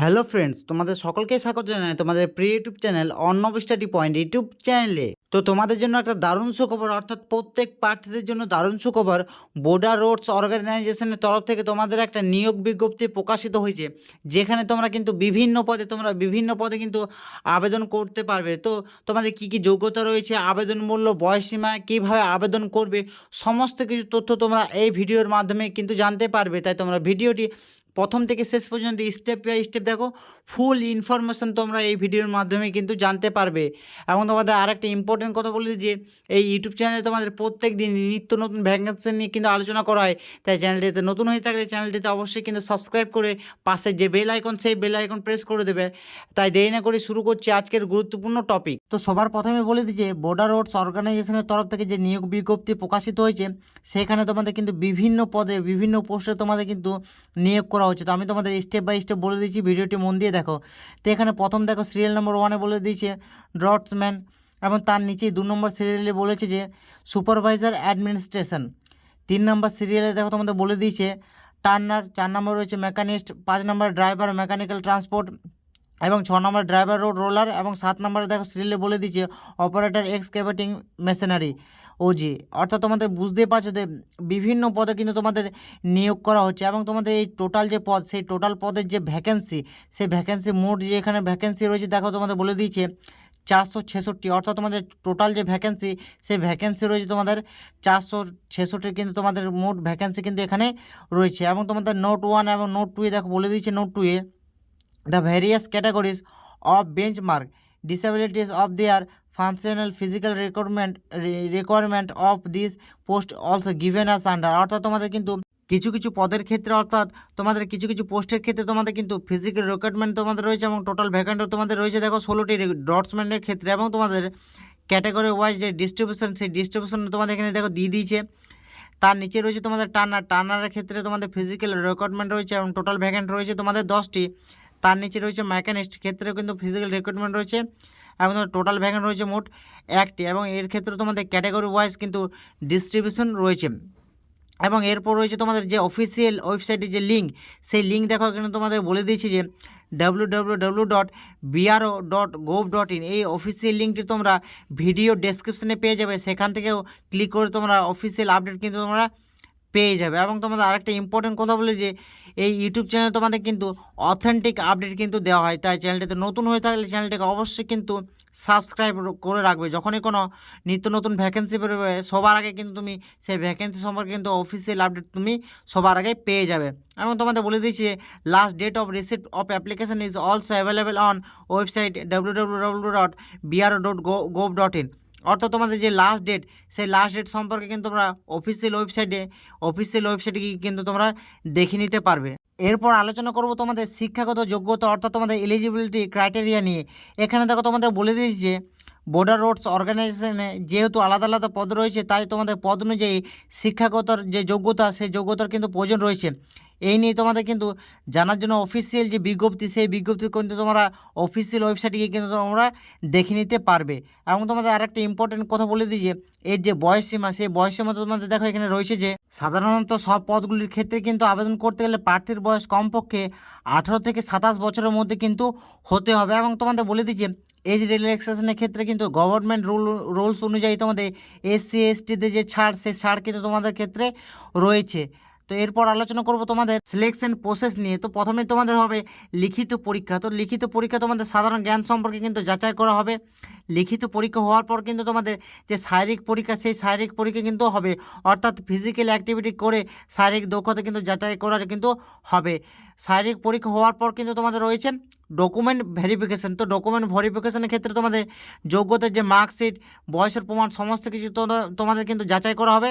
Hello friends, তোমাদের সকলকে স্বাগত জানাই তোমাদের প্রিয় YouTube channel Arnab study point YouTube চ্যানেলে। তো তোমাদের জন্য একটা দারুণ সুখবর, অর্থাৎ প্রত্যেক প্রার্থীদের জন্য দারুণ সুখবর। বর্ডার রোডস অর্গানাইজেশনের তরফ থেকে তোমাদের একটা নিয়োগ বিজ্ঞপ্তি প্রকাশিত হয়েছে, যেখানে তোমরা কিন্তু বিভিন্ন পদে কিন্তু আবেদন করতে পারবে। তো তোমাদের কি কি যোগ্যতা রয়েছে, আবেদন মূল্য, বয়সসীমা, কীভাবে আবেদন করবে, সমস্ত কিছু তথ্য তোমরা এই ভিডিওর মাধ্যমে কিন্তু জানতে পারবে। তাই তোমরা ভিডিওটি প্রথম থেকে শেষ পর্যন্ত স্টেপ বাই স্টেপ দেখো, ফুল ইনফরমেশন তোমরা এই ভিডিওর মাধ্যমে কিন্তু জানতে পারবে। এবং তোমাদের আরেকটা ইম্পর্টেন্ট কথা বলে দিই যে এই ইউটিউব চ্যানেলে তোমাদের প্রত্যেক দিন নিত্য নতুন ভ্যাকেন্সি নিয়ে কিন্তু আলোচনা করা হয়। তাই চ্যানেলটিতে নতুন হয়ে থাকলে চ্যানেলটিতে অবশ্যই কিন্তু সাবস্ক্রাইব করে পাশে যে বেল আইকন, সেই বেল আইকন প্রেস করে দেবে। তাই দেরি না করে শুরু করছি আজকের গুরুত্বপূর্ণ টপিক। তো সবার প্রথমে বলে দিই যে বর্ডার রোডস অর্গানাইজেশনের তরফ থেকে যে নিয়োগ বিজ্ঞপ্তি প্রকাশিত হয়েছে, সেখানে তোমাদের কিন্তু বিভিন্ন পদে বিভিন্ন পোস্টে তোমাদের কিন্তু নিয়োগ করা হচ্ছে। তো আমি তোমাদের স্টেপ বাই স্টেপ বলে দিচ্ছি, ভিডিওটি মন দিয়ে দেখো। তো এখানে প্রথম দেখো সিরিয়াল নম্বর 1-এ বলে দিয়েছে ড্রটসম্যান, এবং তার নিচেই 2 নম্বর সিরিয়ালে বলেছে যে সুপারভাইজার অ্যাডমিনিস্ট্রেশন। 3 নম্বর সিরিয়ালে দেখো তোমাদের বলে দিয়েছে টার্নার। 4 নম্বর রয়েছে মেকানিস্ট, 5 নম্বর ড্রাইভার মেকানিক্যাল ট্রান্সপোর্ট, এবং 6 নম্বর ড্রাইভার রোড রোলার, এবং 7 নম্বরে দেখো সিরিয়ালে বলে দিয়েছে অপারেটর এক্সকেভেটিং মেশিনারি ওজি। অর্থাৎ তোমাদের বুঝতেই পারছো যে বিভিন্ন পদে কিন্তু তোমাদের নিয়োগ করা হচ্ছে। এবং তোমাদের এই টোটাল যে পদ, সেই টোটাল পদের যে ভ্যাকেন্সি, সেই ভ্যাকেন্সি মোট যে এখানে ভ্যাকেন্সি রয়েছে দেখো তোমাদের বলে দিয়েছে 466। অর্থাৎ তোমাদের টোটাল যে ভ্যাকেন্সি, সেই ভ্যাকেন্সি রয়েছে তোমাদের 466, কিন্তু তোমাদের মোট ভ্যাকেন্সি কিন্তু এখানে রয়েছে। এবং তোমাদের নোট 1 এবং নোট 2-এ দেখো বলে দিয়েছে note 2-এ the various categories of benchmark disabilities of their functional physical requirement of this post also given as under। অর্থাৎ তোমাদের কিন্তু কিছু কিছু পদের ক্ষেত্রে, অর্থাৎ তোমাদের কিছু কিছু পোস্টের ক্ষেত্রে তোমাদের কিন্তু ফিজিক্যাল রিকোয়ারমেন্ট তোমাদের রয়েছে, এবং টোটাল ভ্যাকেন্টও তোমাদের রয়েছে দেখো 16টি ডটসম্যানের ক্ষেত্রে। এবং তোমাদের ক্যাটাগরি ওয়াইজ যে ডিস্ট্রিবিউশন, সেই ডিস্ট্রিবিউশন তোমাদের এখানে দেখো দিয়ে দিয়েছে। তার নিচে রয়েছে তোমাদের টার্নারের ক্ষেত্রে তোমাদের ফিজিক্যাল রিকোয়ারমেন্ট রয়েছে, এবং টোটাল ভ্যাকেন্ট রয়েছে তোমাদের 10টি। তার নিচে রয়েছে মেকানিস্ট ক্ষেত্রেও কিন্তু ফিজিক্যাল রিক্রুটমেন্ট রয়েছে, এবং টোটাল ভ্যাকেন্ট রয়েছে মোট 1টি। এবং এর ক্ষেত্রে তোমাদের ক্যাটাগরি ওয়াইজ কিন্তু ডিস্ট্রিবিউশন রয়েছে। এবং এরপর রয়েছে তোমাদের যে অফিসিয়াল ওয়েবসাইটের যে লিঙ্ক, সেই লিঙ্ক দেখো এখানে তোমাদের বলে দিয়েছি যে www.bro.gov.in। এই অফিসিয়াল লিঙ্কটি তোমরা ভিডিও ডেসক্রিপশনে পেয়ে যাবে, সেখান থেকেও ক্লিক করে তোমরা অফিসিয়াল আপডেট কিন্তু তোমরা পেয়ে যাবে। এবং তোমাদের আরেকটা ইম্পর্টেন্ট কথা বলে যে এই ইউটিউব চ্যানেলে তোমাদের কিন্তু অথেন্টিক আপডেট কিন্তু দেওয়া হয়। তাই চ্যানেলটিতে নতুন হয়ে থাকলে চ্যানেলটিকে অবশ্যই কিন্তু সাবস্ক্রাইব করে রাখবে। যখনই কোনো নিত্য নতুন ভ্যাকেন্সি বেরোবে, সবার আগে কিন্তু তুমি সেই ভ্যাকেন্সি সম্পর্কে কিন্তু অফিসিয়াল আপডেট তুমি সবার আগে পেয়ে যাবে। এবং তোমাদের বলে দিয়েছি last date of receipt of application is also available on website www.bro.gov.in। অর্থাৎ তোমাদের যে লাস্ট ডেট, সেই লাস্ট ডেট সম্পর্কে কিন্তু তোমরা অফিসিয়াল ওয়েবসাইটে কিন্তু তোমরা দেখে নিতে পারবে। এরপর আলোচনা করব তোমাদের শিক্ষাগত যোগ্যতা, অর্থাৎ তোমাদের এলিজিবিলিটি ক্রাইটেরিয়া নিয়ে। এখানে দেখো তোমাদের বলে দিয়েছি যে বর্ডার রোডস অর্গানাইজেশনে যেহেতু আলাদা আলাদা পদ রয়েছে, তাই তোমাদের পদ অনুযায়ী শিক্ষাগতর যে যোগ্যতা, সেই যোগ্যতার কিন্তু প্রয়োজন রয়েছে। এই নিয়ে তোমাদের কিন্তু জানার জন্য অফিসিয়াল যে বিজ্ঞপ্তি, সেই বিজ্ঞপ্তি কিন্তু তোমরা অফিসিয়াল ওয়েবসাইটে গিয়ে কিন্তু তোমরা দেখে নিতে পারবে। এবং তোমাদের আরেকটা ইম্পর্টেন্ট কথা বলে দিই যে এর যে বয়সসীমা, সেই বয়সসীমা তোমাদের দেখো এখানে রয়েছে যে সাধারণত সব পদগুলির ক্ষেত্রে কিন্তু আবেদন করতে গেলে প্রার্থীর বয়স কমপক্ষে 18 থেকে 27 বছরের মধ্যে কিন্তু হতে হবে। এবং তোমাদের বলে দিই যে এজ রিল্যাক্সেশনের ক্ষেত্রে কিন্তু গভর্নমেন্ট রুলস অনুযায়ী তোমাদের SC STতে যে ছাড়, সেই ছাড় কিন্তু তোমাদের ক্ষেত্রে রয়েছে। তো এরপর আলোচনা করব তোমাদের সিলেকশন প্রসেস নিয়ে। তো প্রথমে তোমাদের হবে লিখিত পরীক্ষা। তো লিখিত পরীক্ষা তোমাদের সাধারণ জ্ঞান সম্পর্কে কিন্তু যাচাই করা হবে। লিখিত পরীক্ষা হওয়ার পর কিন্তু তোমাদের যে শারীরিক পরীক্ষা, সেই শারীরিক পরীক্ষা কিন্তু হবে, অর্থাৎ ফিজিক্যাল অ্যাক্টিভিটি করে শারীরিক দক্ষতা কিন্তু যাচাই করার কিন্তু হবে। শারীরিক পরীক্ষা হওয়ার পর কিন্তু তোমাদের রয়েছে ডকুমেন্ট ভেরিফিকেশান। তো ডকুমেন্ট ভেরিফিকেশানের ক্ষেত্রে তোমাদের যোগ্যতার যে মার্কশিট, বয়সের প্রমাণ, সমস্ত কিছু তোমাদের কিন্তু যাচাই করা হবে।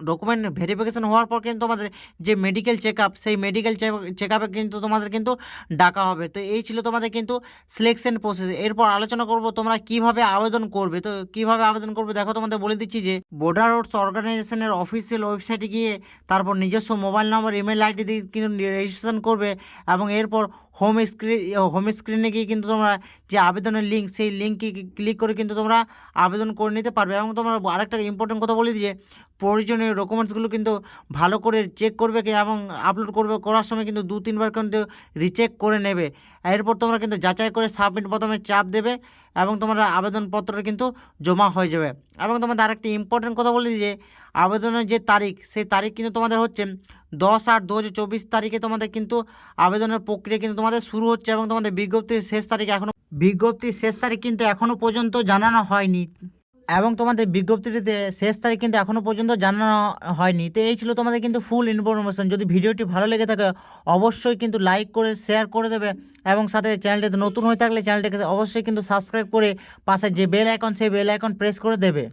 ডকুমেন্ট ভেরিফিকেশান হওয়ার পর কিন্তু তোমাদের যে মেডিকেল চেক আপ, সেই মেডিকেল চেক আপে কিন্তু তোমাদের কিন্তু ডাকা হবে। তো এই ছিল তোমাদের কিন্তু সিলেকশন প্রসেস। এরপর আলোচনা করব তোমরা কিভাবে আবেদন করবে। তো কিভাবে আবেদন করবে দেখো তোমাদের বলে দিচ্ছি যে বর্ডার রোডস অর্গানাইজেশনের অফিসিয়াল ওয়েবসাইটে গিয়ে তারপর নিজস্ব মোবাইল নম্বর, ইমেল আইডি দিয়ে কিন্তু রেজিস্ট্রেশন করবে। এবং এরপর হোম স্ক্রিনে গিয়ে কিন্তু তোমরা যে আবেদনের লিঙ্ক, সেই লিঙ্কে ক্লিক করে কিন্তু তোমরা আবেদন করে নিতে পারবে। এবং তোমরা আরেকটা ইম্পর্টেন্ট কথা বলে দিয়ে, প্রয়োজনীয় ডকুমেন্টসগুলো কিন্তু ভালো করে চেক করবে এবং আপলোড করার সময় কিন্তু 2-3 বার কিন্তু রিচেক করে নেবে। এরপর তোমরা কিন্তু যাচাই করে সাবমিট বোতামে চাপ দেবে এবং তোমার আবেদনপত্র কিন্তু জমা হয়ে যাবে। এবং তোমাদের আরেকটি ইম্পর্টেন্ট কথা বলে যে আবেদনের যে তারিখ, সেই তারিখ কিন্তু তোমাদের হচ্ছে 10/8/2024 তারিখে তোমাদের কিন্তু আবেদনের প্রক্রিয়া কিন্তু তোমাদের শুরু হচ্ছে। এবং তোমাদের বিজ্ঞপ্তির শেষ তারিখ কিন্তু এখনও পর্যন্ত জানানো হয়নি। এবং তোমাদের বিজ্ঞপ্তিটিতে শেষ তারিখ কিন্তু এখনও পর্যন্ত জানানো হয়নি। তো এই ছিল তোমাদের কিন্তু ফুল ইনফরমেশন। যদি ভিডিওটি ভালো লেগে থাকে অবশ্যই কিন্তু লাইক করে শেয়ার করে দেবে এবং সাথে চ্যানেলটিতে নতুন হয়ে থাকলে চ্যানেলটিকে অবশ্যই কিন্তু সাবস্ক্রাইব করে পাশে যে বেল আইকন, সেই বেল আইকন প্রেস করে দেবে।